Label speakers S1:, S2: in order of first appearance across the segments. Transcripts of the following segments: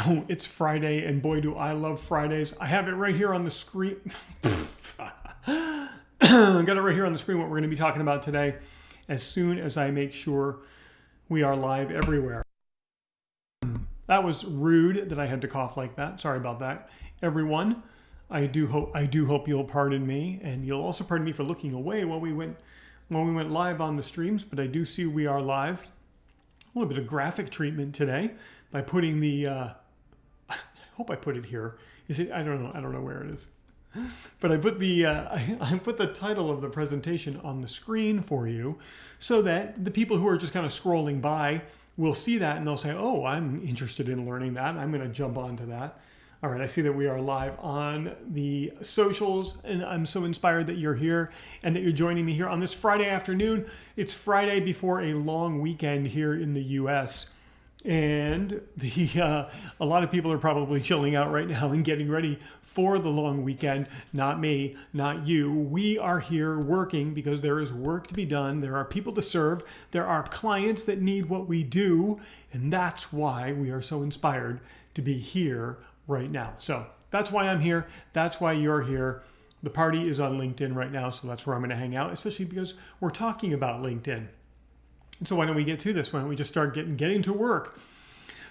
S1: Oh, it's Friday, and boy, do I love Fridays. I have it right here on the screen. I got it right here on the screen what we're going to be talking about today as soon as I make sure we are live everywhere. That was rude that I had to cough like that. Sorry about that, everyone. I do hope you'll pardon me, and you'll also pardon me for looking away while we went live on the streams, but I do see we are live. A little bit of graphic treatment today by putting the I hope I put it here. Is it? I don't know where it is. But I put the title of the presentation on the screen for you so that the people who are just kind of scrolling by will see that and they'll say, "Oh, I'm interested in learning that. I'm going to jump onto that." All right, I see that we are live on the socials, and I'm so inspired that you're here and that you're joining me here on this Friday afternoon. It's Friday before a long weekend here in the U.S., and a lot of people are probably chilling out right now and getting ready for the long weekend. Not me, not you. We are here working because there is work to be done. There are people to serve. There are clients that need what we do, and that's why we are so inspired to be here right now. So that's why I'm here. That's why you're here. The party is on LinkedIn right now, so that's where I'm going to hang out, especially because we're talking about LinkedIn. And so why don't we get to this? Why don't we just start getting to work?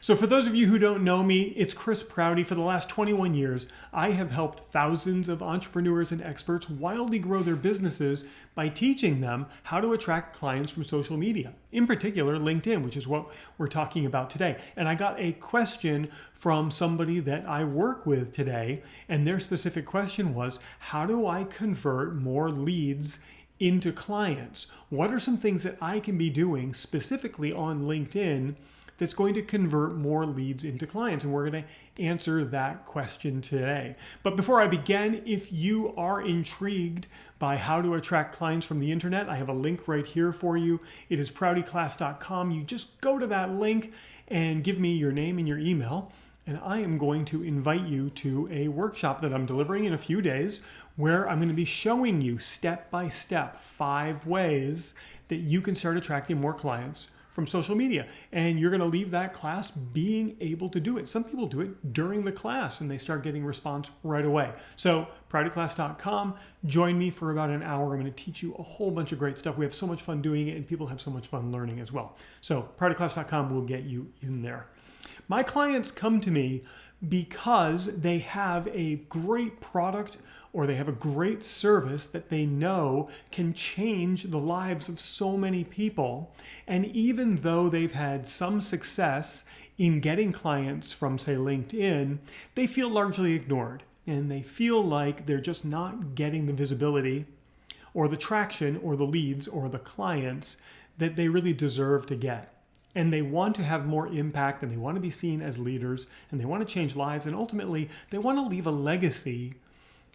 S1: So for those of you who don't know me, it's Chris Prouty. For the last 21 years, I have helped thousands of entrepreneurs and experts wildly grow their businesses by teaching them how to attract clients from social media, in particular LinkedIn, which is what we're talking about today. And I got a question from somebody that I work with today, and their specific question was, how do I convert more leads into clients? What are some things that I can be doing specifically on LinkedIn that's going to convert more leads into clients? And we're going to answer that question today. But before I begin, if you are intrigued by how to attract clients from the internet, I have a link right here for you. It is proutyclass.com. You just go to that link and give me your name and your email, and I am going to invite you to a workshop that I'm delivering in a few days where I'm going to be showing you step by step 5 ways that you can start attracting more clients from social media. And you're going to leave that class being able to do it. Some people do it during the class and they start getting response right away. So proutyclass.com, join me for about an hour. I'm going to teach you a whole bunch of great stuff. We have so much fun doing it and people have so much fun learning as well. So proutyclass.com will get you in there. My clients come to me because they have a great product or they have a great service that they know can change the lives of so many people. And even though they've had some success in getting clients from, say, LinkedIn, they feel largely ignored. And they feel like they're just not getting the visibility or the traction or the leads or the clients that they really deserve to get. And they want to have more impact and they want to be seen as leaders and they want to change lives, and ultimately they want to leave a legacy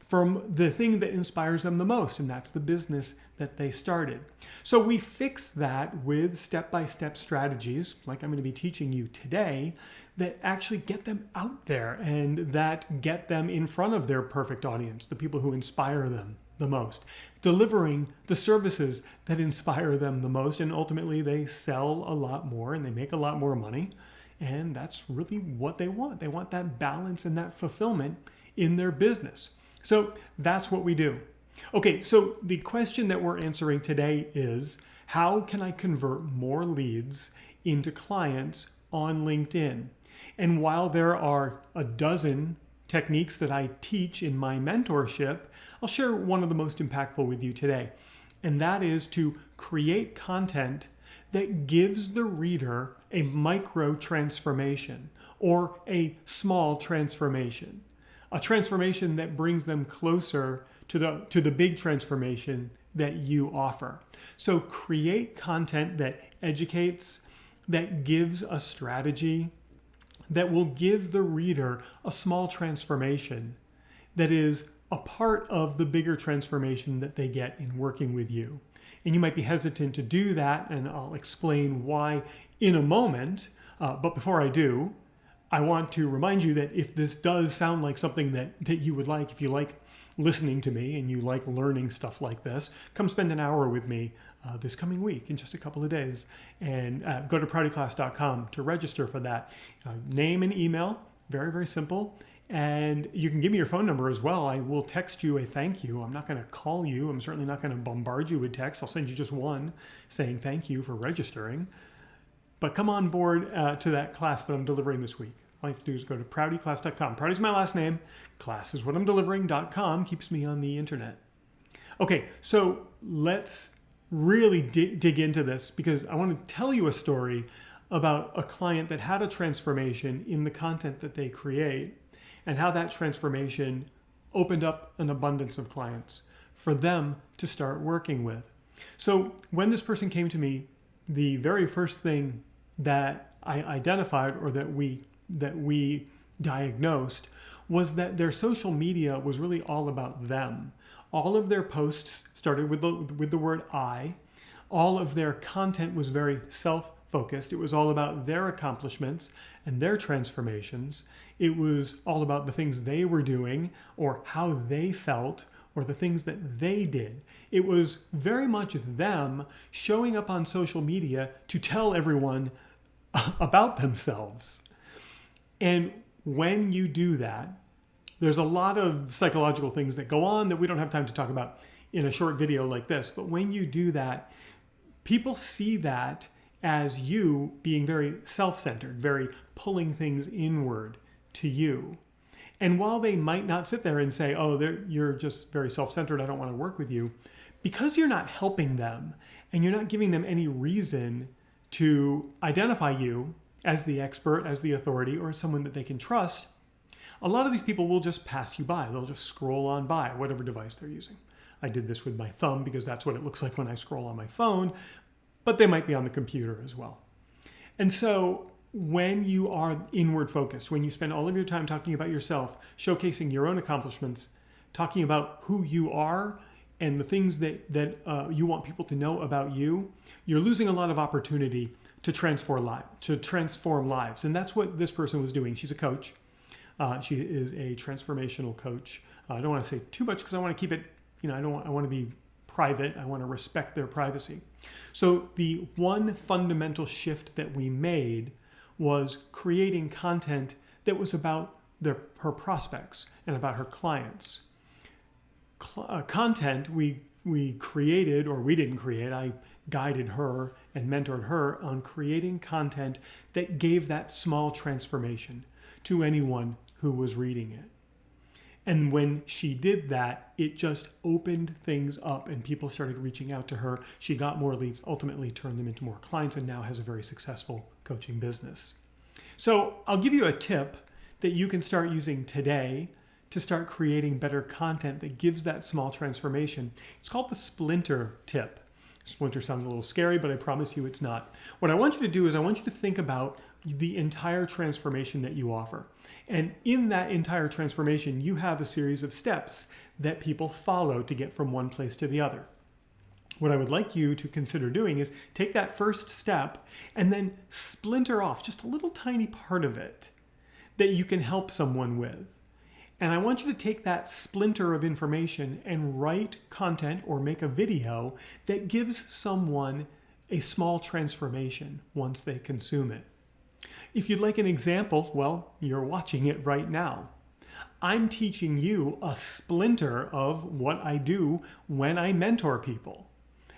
S1: from the thing that inspires them the most, and that's the business that they started. So we fix that with step-by-step strategies, like I'm going to be teaching you today, that actually get them out there and that get them in front of their perfect audience, the people who inspire them the most, delivering the services that inspire them the most, and ultimately they sell a lot more and they make a lot more money, and that's really what they want. They want that balance and that fulfillment in their business. So that's what we do. Okay, so the question that we're answering today is, how can I convert more leads into clients on LinkedIn? And while there are a dozen techniques that I teach in my mentorship, I'll share one of the most impactful with you today. And that is to create content that gives the reader a micro transformation or a small transformation. A transformation that brings them closer to the big transformation that you offer. So create content that educates, that gives a strategy, that will give the reader a small transformation that is a part of the bigger transformation that they get in working with you. And you might be hesitant to do that, and I'll explain why in a moment. But before I do, I want to remind you that if this does sound like something that you would like, if you like listening to me and you like learning stuff like this, come spend an hour with me this coming week in just a couple of days, and go to proutyclass.com to register for that. Name and email, Very, very simple. And you can give me your phone number as well. I will text you a thank you. I'm not going to call you. I'm certainly not going to bombard you with texts. I'll send you just one saying thank you for registering. But come on board to that class that I'm delivering this week. All you have to do is go to proutyclass.com. Prouty's my last name. Class is what I'm delivering.com. Keeps me on the internet. Okay, so let's really dig into this because I want to tell you a story about a client that had a transformation in the content that they create and how that transformation opened up an abundance of clients for them to start working with. So when this person came to me, the very first thing that I identified or that we diagnosed was that their social media was really all about them. All of their posts started with the word I. All of their content was very self-focused. It was all about their accomplishments and their transformations. It was all about the things they were doing or how they felt or the things that they did. It was very much them showing up on social media to tell everyone about themselves. And when you do that, there's a lot of psychological things that go on that we don't have time to talk about in a short video like this. But when you do that, people see that as you being very self-centered, very pulling things inward to you. And while they might not sit there and say, oh, you're just very self-centered, I don't want to work with you, because you're not helping them and you're not giving them any reason to identify you as the expert, as the authority, or as someone that they can trust, a lot of these people will just pass you by. They'll just scroll on by whatever device they're using. I did this with my thumb because that's what it looks like when I scroll on my phone, but they might be on the computer as well. And so when you are inward focused, when you spend all of your time talking about yourself, showcasing your own accomplishments, talking about who you are and the things that you want people to know about you, you're losing a lot of opportunity to transform lives. And that's what this person was doing. She's a coach. She is a transformational coach. I don't want to say too much because I want to keep it, I want to be private. I want to respect their privacy. So the one fundamental shift that we made was creating content that was about her prospects and about her clients. Content we created, or we didn't create, I guided her and mentored her on creating content that gave that small transformation to anyone who was reading it. And when she did that, it just opened things up and people started reaching out to her. She got more leads, ultimately turned them into more clients, and now has a very successful coaching business. So I'll give you a tip that you can start using today to start creating better content that gives that small transformation. It's called the splinter tip. Splinter sounds a little scary, but I promise you it's not. What I want you to do is I want you to think about the entire transformation that you offer. And in that entire transformation, you have a series of steps that people follow to get from one place to the other. What I would like you to consider doing is take that first step and then splinter off just a little tiny part of it that you can help someone with. And I want you to take that splinter of information and write content or make a video that gives someone a small transformation once they consume it. If you'd like an example, well, you're watching it right now. I'm teaching you a splinter of what I do when I mentor people.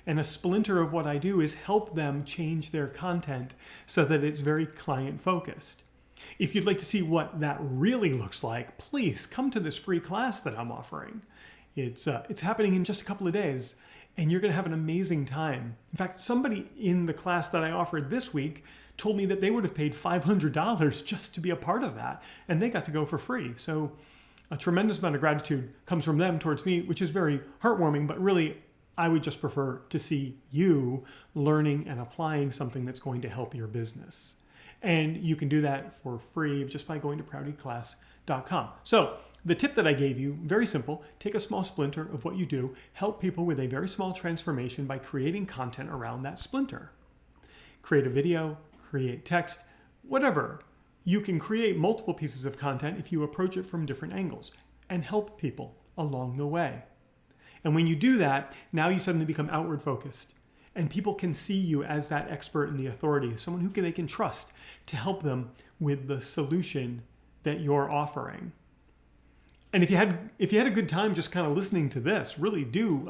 S1: And a splinter of what I do is help them change their content so that it's very client-focused. If you'd like to see what that really looks like, please come to this free class that I'm offering. It's happening in just a couple of days, and you're going to have an amazing time. In fact, somebody in the class that I offered this week told me that they would have paid $500 just to be a part of that, and they got to go for free. So a tremendous amount of gratitude comes from them towards me, which is very heartwarming, but really I would just prefer to see you learning and applying something that's going to help your business. And you can do that for free just by going to proutyclass.com. So the tip that I gave you, very simple, take a small splinter of what you do, help people with a very small transformation by creating content around that splinter. Create a video, create text, whatever. You can create multiple pieces of content if you approach it from different angles and help people along the way. And when you do that, now you suddenly become outward focused. And people can see you as that expert and the authority, someone who they can trust to help them with the solution that you're offering. And if you had a good time just kind of listening to this, really do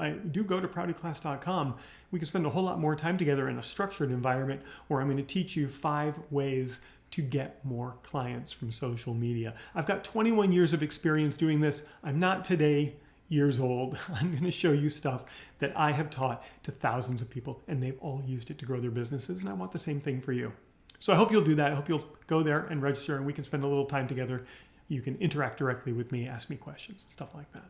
S1: go to proutyclass.com. We can spend a whole lot more time together in a structured environment where I'm going to teach you 5 ways to get more clients from social media. I've got 21 years of experience doing this. I'm not today years old. I'm going to show you stuff that I have taught to thousands of people, and they've all used it to grow their businesses, and I want the same thing for you. So I hope you'll do that. I hope you'll go there and register, and we can spend a little time together. You can interact directly with me, ask me questions, and stuff like that.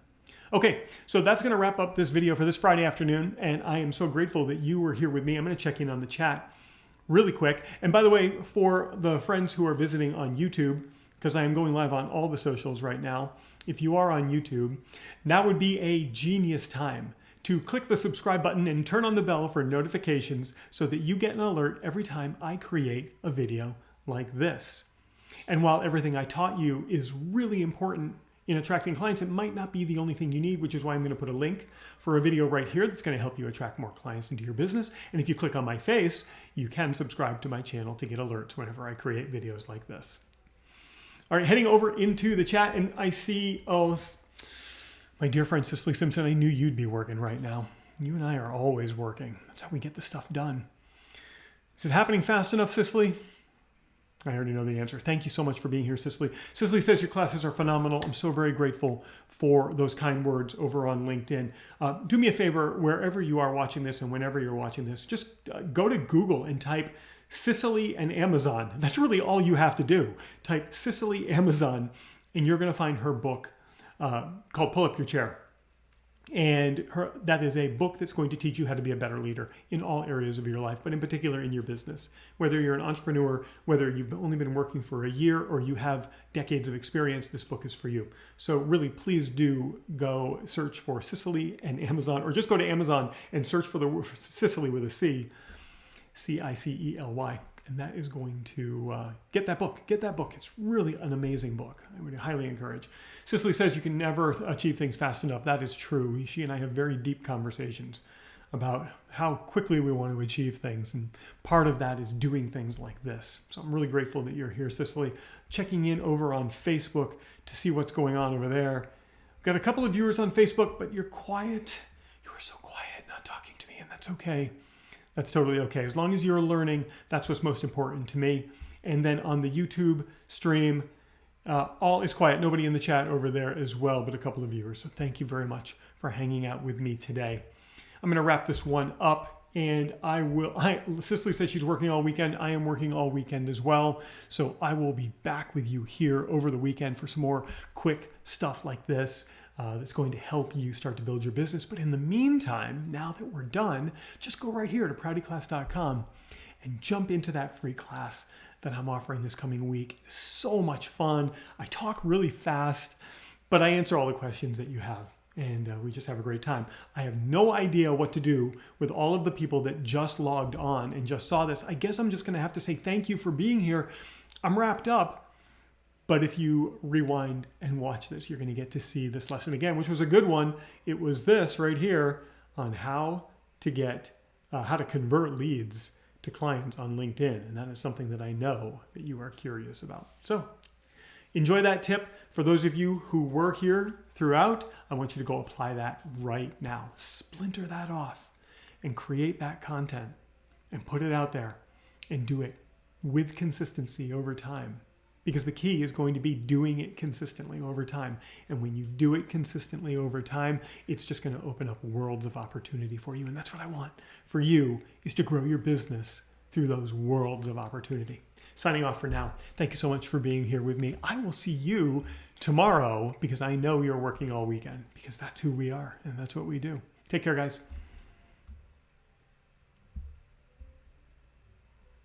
S1: Okay, so that's going to wrap up this video for this Friday afternoon, and I am so grateful that you were here with me. I'm going to check in on the chat really quick. And by the way, for the friends who are visiting on YouTube, because I am going live on all the socials right now, if you are on YouTube, now would be a genius time to click the subscribe button and turn on the bell for notifications so that you get an alert every time I create a video like this. And while everything I taught you is really important in attracting clients, it might not be the only thing you need, which is why I'm going to put a link for a video right here that's going to help you attract more clients into your business. And if you click on my face, you can subscribe to my channel to get alerts whenever I create videos like this. All right, heading over into the chat, and I see, my dear friend Cicely Simpson, I knew you'd be working right now. You and I are always working. That's how we get the stuff done. Is it happening fast enough, Cicely? I already know the answer. Thank you so much for being here, Cicely. Cicely says your classes are phenomenal. I'm so very grateful for those kind words over on LinkedIn. Do me a favor, wherever you are watching this and whenever you're watching this, just go to Google and type Cicely and Amazon. That's really all you have to do. Type Cicely Amazon, and you're going to find her book called Pull Up Your Chair. And that is a book that's going to teach you how to be a better leader in all areas of your life, but in particular in your business. Whether you're an entrepreneur, whether you've only been working for a year or you have decades of experience, this book is for you. So really, please do go search for Cicely and Amazon, or just go to Amazon and search for the word Cicely with a C, Cicely. And that is going to get that book. Get that book. It's really an amazing book. I would highly encourage. Cicely says you can never achieve things fast enough. That is true. She and I have very deep conversations about how quickly we want to achieve things. And part of that is doing things like this. So I'm really grateful that you're here, Cicely. Checking in over on Facebook to see what's going on over there. We've got a couple of viewers on Facebook, but you're quiet. You are so quiet, not talking to me, and that's okay. That's totally okay. As long as you're learning, that's what's most important to me. And then on the YouTube stream, all is quiet. Nobody in the chat over there as well, but a couple of viewers. So thank you very much for hanging out with me today. I'm going to wrap this one up, and Cicely says she's working all weekend. I am working all weekend as well. So I will be back with you here over the weekend for some more quick stuff like this. That's going to help you start to build your business. But in the meantime, now that we're done, just go right here to proutyclass.com and jump into that free class that I'm offering this coming week. It's so much fun. I talk really fast, but I answer all the questions that you have, and we just have a great time. I have no idea what to do with all of the people that just logged on and just saw this. I guess I'm just going to have to say thank you for being here. I'm wrapped up. But if you rewind and watch this, you're going to get to see this lesson again, which was a good one. It was this right here on how to convert leads to clients on LinkedIn. And that is something that I know that you are curious about. So enjoy that tip. For those of you who were here throughout, I want you to go apply that right now. Splinter that off and create that content and put it out there and do it with consistency over time. Because the key is going to be doing it consistently over time. And when you do it consistently over time, it's just going to open up worlds of opportunity for you. And that's what I want for you, is to grow your business through those worlds of opportunity. Signing off for now. Thank you so much for being here with me. I will see you tomorrow, because I know you're working all weekend, because that's who we are and that's what we do. Take care, guys.